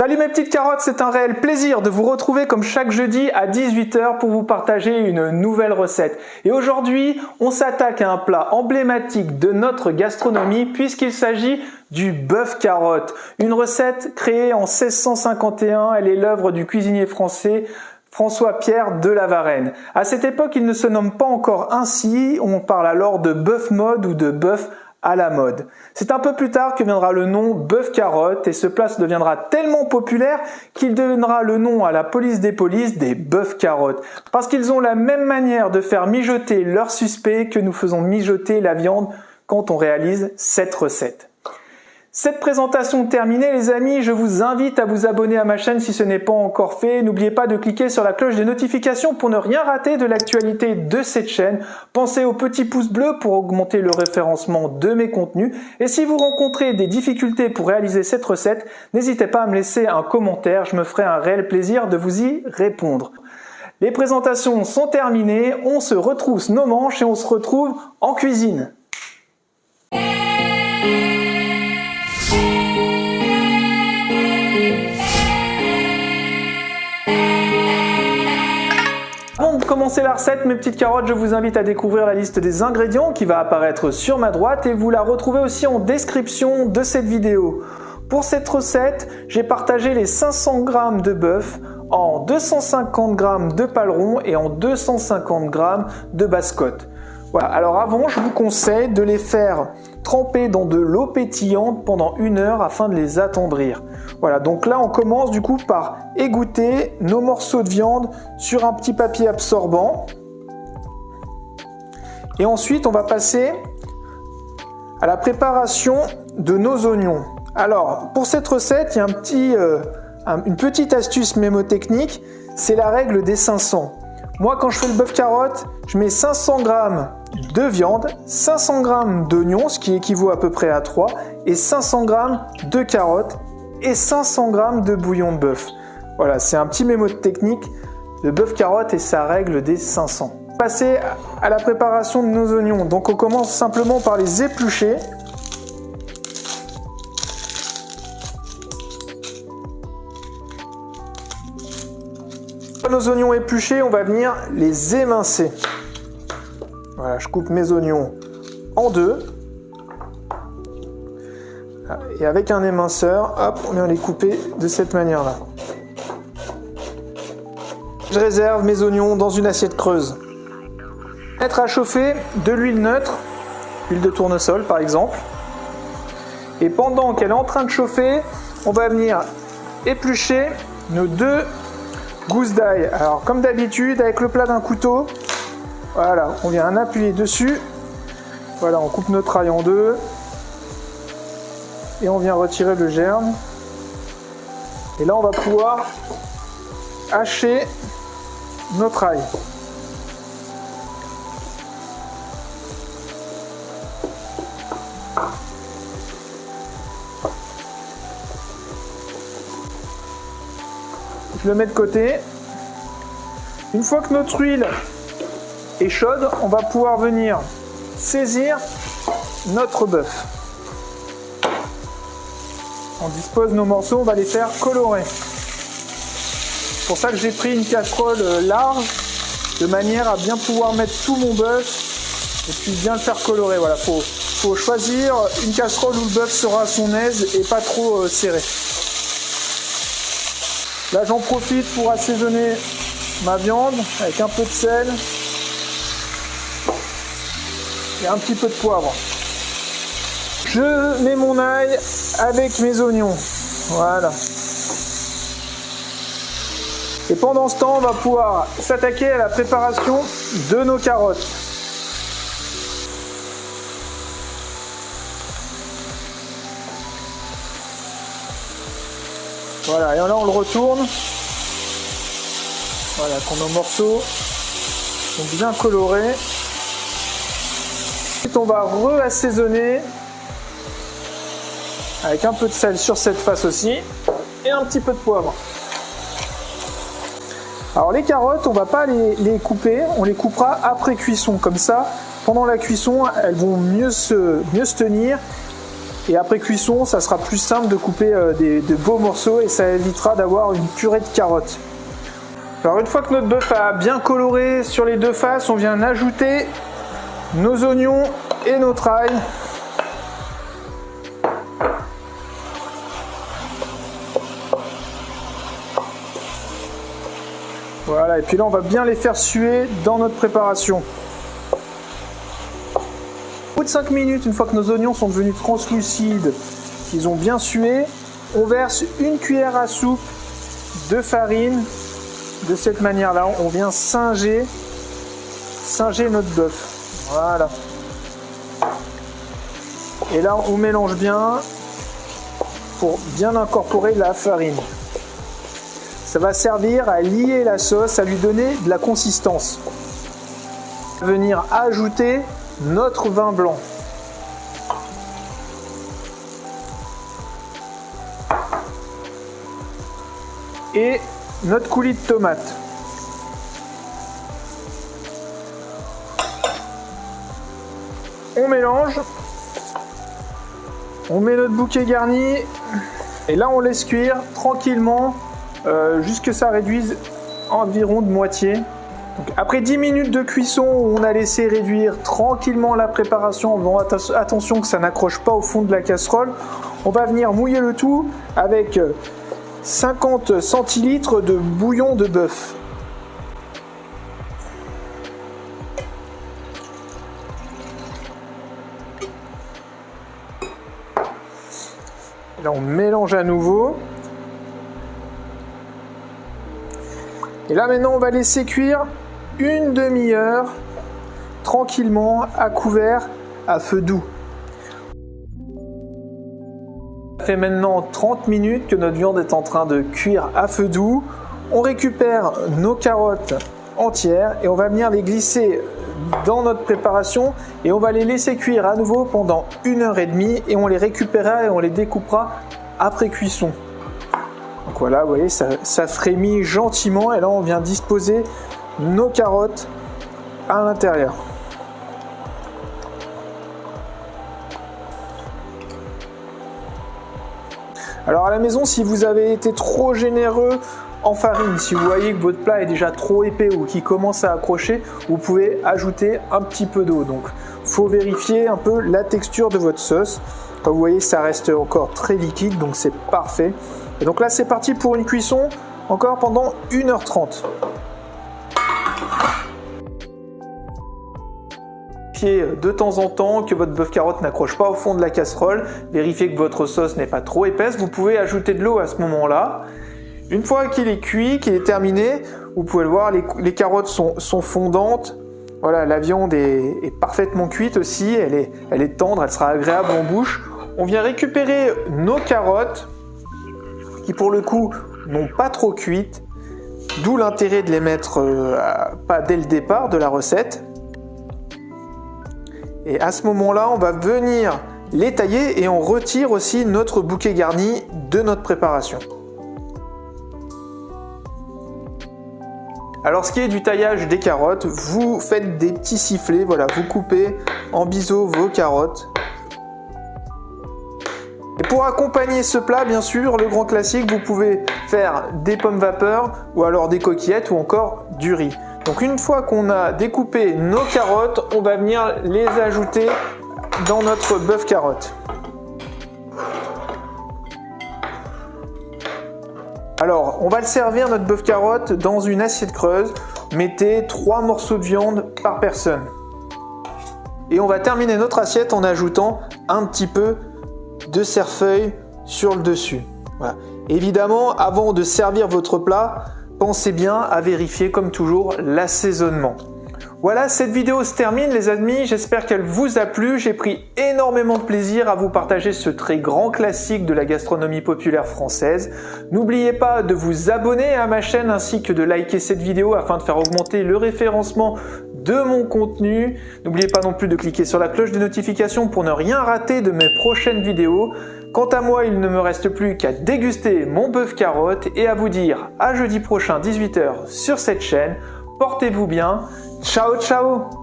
Salut mes petites carottes, c'est un réel plaisir de vous retrouver comme chaque jeudi à 18 h pour vous partager une nouvelle recette. Et aujourd'hui, on s'attaque à un plat emblématique de notre gastronomie puisqu'il s'agit du bœuf carotte. Une recette créée en 1651, elle est l'œuvre du cuisinier français François-Pierre de La Varenne. À cette époque, il ne se nomme pas encore ainsi, on parle alors de bœuf mode ou de bœuf à la mode. C'est un peu plus tard que viendra le nom bœuf carotte et ce plat deviendra tellement populaire qu'il donnera le nom à la police des polices des bœufs carottes. Parce qu'ils ont la même manière de faire mijoter leurs suspects que nous faisons mijoter la viande quand on réalise cette recette. Cette présentation terminée les amis, je vous invite à vous abonner à ma chaîne si ce n'est pas encore fait. N'oubliez pas de cliquer sur la cloche des notifications pour ne rien rater de l'actualité de cette chaîne. Pensez au petit pouce bleu pour augmenter le référencement de mes contenus. Et si vous rencontrez des difficultés pour réaliser cette recette, n'hésitez pas à me laisser un commentaire, je me ferai un réel plaisir de vous y répondre. Les présentations sont terminées, on se retrousse nos manches et on se retrouve en cuisine. Avant de commencer la recette, mes petites carottes, je vous invite à découvrir la liste des ingrédients qui va apparaître sur ma droite et vous la retrouvez aussi en description de cette vidéo. Pour cette recette, j'ai partagé les 500 g de bœuf en 250 g de paleron et en 250 g de basse-côte. Voilà. Alors avant, je vous conseille de les faire tremper dans de l'eau pétillante pendant 1 heure afin de les attendrir. Voilà, donc là on commence du coup par égoutter nos morceaux de viande sur un petit papier absorbant. Et ensuite on va passer à la préparation de nos oignons. Alors pour cette recette, il y a une petite astuce mémotechnique, c'est la règle des 500. Moi quand je fais le bœuf carotte, je mets 500 g de viande, 500 g d'oignons, ce qui équivaut à peu près à 3, et 500 g de carottes et 500 g de bouillon de bœuf. Voilà, c'est un petit mémo technique, le bœuf carotte et sa règle des 500. Passer à la préparation de nos oignons. Donc on commence simplement par les éplucher. Nos oignons épluchés, on va venir les émincer. Voilà, je coupe mes oignons en deux. Et avec un éminceur, hop, on vient les couper de cette manière-là. Je réserve mes oignons dans une assiette creuse. Mettre à chauffer de l'huile neutre, huile de tournesol par exemple. Et pendant qu'elle est en train de chauffer, on va venir éplucher nos 2 gousses d'ail. Alors comme d'habitude, avec le plat d'un couteau, voilà, on vient appuyer dessus. Voilà, on coupe notre ail en deux. Et on vient retirer le germe. Et là, on va pouvoir hacher notre ail. Je le mets de côté. Une fois que notre huile est chaude, on va pouvoir venir saisir notre bœuf. On dispose nos morceaux, on va les faire colorer. C'est pour ça que j'ai pris une casserole large, de manière à bien pouvoir mettre tout mon bœuf et puis bien le faire colorer. Voilà, faut choisir une casserole où le bœuf sera à son aise et pas trop serré. Là j'en profite pour assaisonner ma viande avec un peu de sel et un petit peu de poivre. Je mets mon ail avec mes oignons. Voilà. Et pendant ce temps, on va pouvoir s'attaquer à la préparation de nos carottes. Voilà, et là on le retourne. Voilà, qu'on nos morceaux sont bien colorés. Ensuite, on va re-assaisonner avec un peu de sel sur cette face aussi et un petit peu de poivre. Alors les carottes, on ne va pas les couper, on les coupera après cuisson. Comme ça, pendant la cuisson, elles vont mieux se tenir Et après cuisson, ça sera plus simple de couper de beaux morceaux et ça évitera d'avoir une purée de carottes. Alors une fois que notre bœuf a bien coloré sur les deux faces, on vient ajouter nos oignons et notre ail. Voilà, et puis là on va bien les faire suer dans notre préparation. Au bout de 5 minutes, une fois que nos oignons sont devenus translucides, qu'ils ont bien sué, on verse une cuillère à soupe de farine. De cette manière-là, on vient singer notre bœuf. Voilà. Et là, on mélange bien pour bien incorporer la farine. Ça va servir à lier la sauce, à lui donner de la consistance. On va venir ajouter notre vin blanc. Et notre coulis de tomate. On mélange. On met notre bouquet garni. Et là, on laisse cuire tranquillement jusqu'à ce que ça réduise environ de moitié. Donc, après 10 minutes de cuisson, on a laissé réduire tranquillement la préparation en faisant attention que ça n'accroche pas au fond de la casserole. On va venir mouiller le tout avec 50 centilitres de bouillon de bœuf. Là, on mélange à nouveau. Et là, maintenant, on va laisser cuire une demi-heure tranquillement à couvert à feu doux. Ça fait maintenant 30 minutes que notre viande est en train de cuire à feu doux. On récupère nos carottes entières et on va venir les glisser dans notre préparation et on va les laisser cuire à nouveau pendant 1h30 et on les récupérera et on les découpera après cuisson. Donc voilà, vous voyez, ça frémit gentiment et là on vient disposer nos carottes à l'intérieur. Alors à la maison, si vous avez été trop généreux en farine, si vous voyez que votre plat est déjà trop épais ou qu'il commence à accrocher, vous pouvez ajouter un petit peu d'eau. Donc il faut vérifier un peu la texture de votre sauce. Comme vous voyez, ça reste encore très liquide, donc c'est parfait. Et donc là, c'est parti pour une cuisson encore pendant 1h30. Vérifiez de temps en temps que votre bœuf carotte n'accroche pas au fond de la casserole. Vérifiez que votre sauce n'est pas trop épaisse. Vous pouvez ajouter de l'eau à ce moment-là. Une fois qu'il est cuit, qu'il est terminé, vous pouvez le voir, les carottes sont fondantes. Voilà, la viande est parfaitement cuite aussi. Elle est tendre, elle sera agréable en bouche. On vient récupérer nos carottes qui pour le coup n'ont pas trop cuites. D'où l'intérêt de les mettre pas dès le départ de la recette. Et à ce moment-là, on va venir les tailler et on retire aussi notre bouquet garni de notre préparation. Alors ce qui est du taillage des carottes, vous faites des petits sifflets, voilà, vous coupez en biseau vos carottes. Et pour accompagner ce plat, bien sûr, le grand classique, vous pouvez faire des pommes vapeur ou alors des coquillettes ou encore du riz. Donc une fois qu'on a découpé nos carottes, on va venir les ajouter dans notre bœuf carotte. Alors, on va le servir notre bœuf carotte dans une assiette creuse. Mettez 3 morceaux de viande par personne. Et on va terminer notre assiette en ajoutant un petit peu de cerfeuil sur le dessus. Voilà. Évidemment, avant de servir votre plat, pensez bien à vérifier comme toujours l'assaisonnement. Voilà, cette vidéo se termine les amis, j'espère qu'elle vous a plu. J'ai pris énormément de plaisir à vous partager ce très grand classique de la gastronomie populaire française. N'oubliez pas de vous abonner à ma chaîne ainsi que de liker cette vidéo afin de faire augmenter le référencement de mon contenu. N'oubliez pas non plus de cliquer sur la cloche de notification pour ne rien rater de mes prochaines vidéos. Quant à moi, il ne me reste plus qu'à déguster mon bœuf carotte et à vous dire à jeudi prochain 18 h sur cette chaîne. Portez-vous bien. Ciao, ciao!